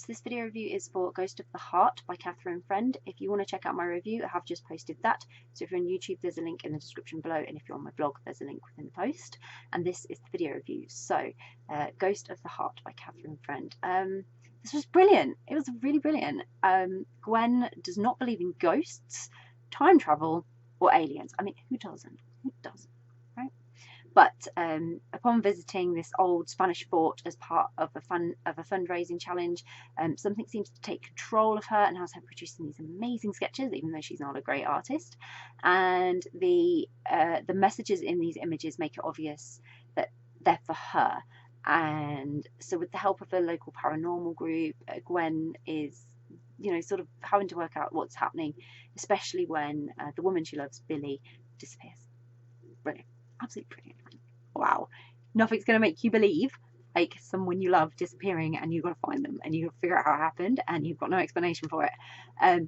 this video review is for Ghost of the Heart by Catherine Friend. If you want to check out my review, I have just posted that. So if you're on YouTube, there's a link in the description below, and if you're on my blog, there's a link within the post. And this is the video review. So, Ghost of the Heart by Catherine Friend. This was brilliant. It was really brilliant. Gwen does not believe in ghosts, time travel, or aliens. I mean, who doesn't? Who doesn't, right? But upon visiting this old Spanish fort as part of a fundraising challenge, something seems to take control of her and has her producing these amazing sketches, even though she's not a great artist. And the messages in these images make it obvious that they're for her. And so, with the help of a local paranormal group, Gwen is, sort of having to work out what's happening, especially when the woman she loves, Billy, disappears. Brilliant. Absolutely brilliant. Wow. Nothing's going to make you believe like someone you love disappearing and you've got to find them and you've got to figure out how it happened and you've got no explanation for it.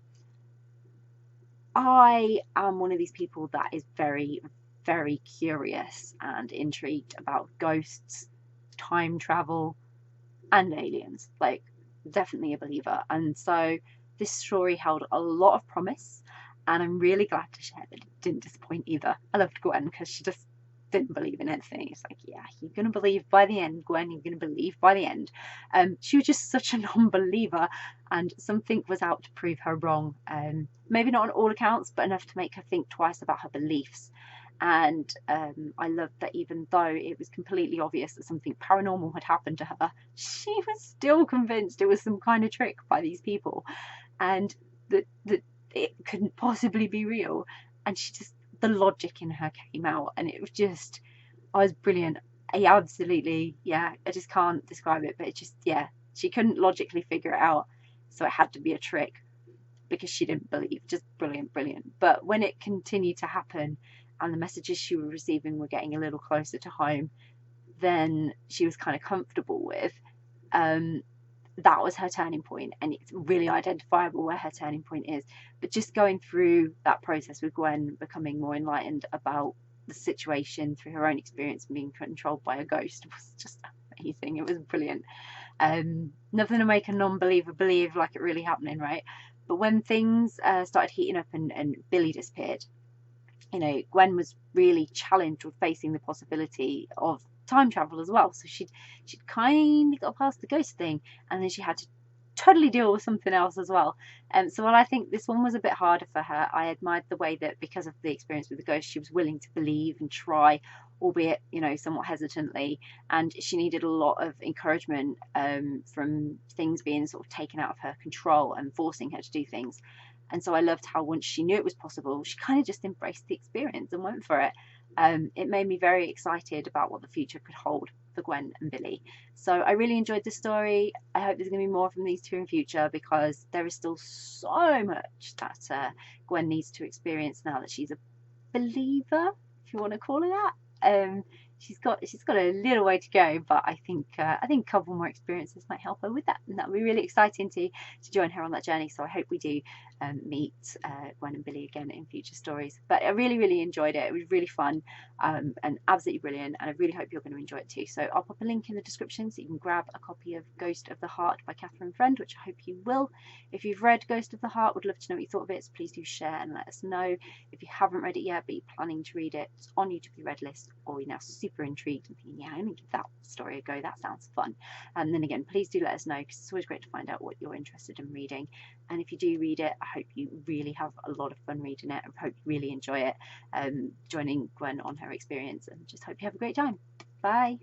I am one of these people that is very, very curious and intrigued about ghosts, time travel, and aliens. Like, definitely a believer. And so this story held a lot of promise, and I'm really glad to share that it didn't disappoint either. I loved Gwen because she just didn't believe in anything. It's like, yeah, you're going to believe by the end, Gwen, you're going to believe by the end. She was just such a non-believer, and something was out to prove her wrong. Maybe not on all accounts, but enough to make her think twice about her beliefs. And I loved that even though it was completely obvious that something paranormal had happened to her, she was still convinced it was some kind of trick by these people, and that it couldn't possibly be real. And she just, the logic in her came out, and it was just, I was brilliant. I absolutely, yeah, I just can't describe it, but it just, yeah, she couldn't logically figure it out, so it had to be a trick because she didn't believe. Just brilliant, brilliant. But when it continued to happen and the messages she was receiving were getting a little closer to home than she was kind of comfortable with, that was her turning point, and it's really identifiable where her turning point is. But just going through that process with Gwen becoming more enlightened about the situation through her own experience and being controlled by a ghost was just amazing. It was brilliant. Nothing to make a non-believer believe like it really happening, right? But when things started heating up and Billy disappeared, Gwen was really challenged with facing the possibility of time travel as well. So she'd kind of got past the ghost thing, and then she had to totally deal with something else as well. So while I think this one was a bit harder for her, I admired the way that because of the experience with the ghost, she was willing to believe and try, albeit somewhat hesitantly, and she needed a lot of encouragement from things being sort of taken out of her control and forcing her to do things. And so I loved how once she knew it was possible, she kind of just embraced the experience and went for it. It made me very excited about what the future could hold for Gwen and Billy. So I really enjoyed the story. I hope there's going to be more from these two in future, because there is still so much that Gwen needs to experience now that she's a believer, if you want to call it that. She's got a little way to go, but I think a couple more experiences might help her with that, and that would be really exciting to join her on that journey. So I hope we do meet Gwen and Billy again in future stories. But I really enjoyed it. It was really fun and absolutely brilliant, and I really hope you're going to enjoy it too. So I'll pop a link in the description so you can grab a copy of Ghost of the Heart by Catherine Friend, which I hope you will. If you've read Ghost of the Heart, would love to know what you thought of it, so please do share and let us know. If you haven't read it yet but you're planning to read it, it's on your to be read list, or you're now super intrigued and thinking, yeah, I'm going to give that story a go, that sounds fun. And then again, please do let us know, because it's always great to find out what you're interested in reading. And if you do read it, I hope you really have a lot of fun reading it, and hope you really enjoy it, joining Gwen on her experience, and just hope you have a great time. Bye.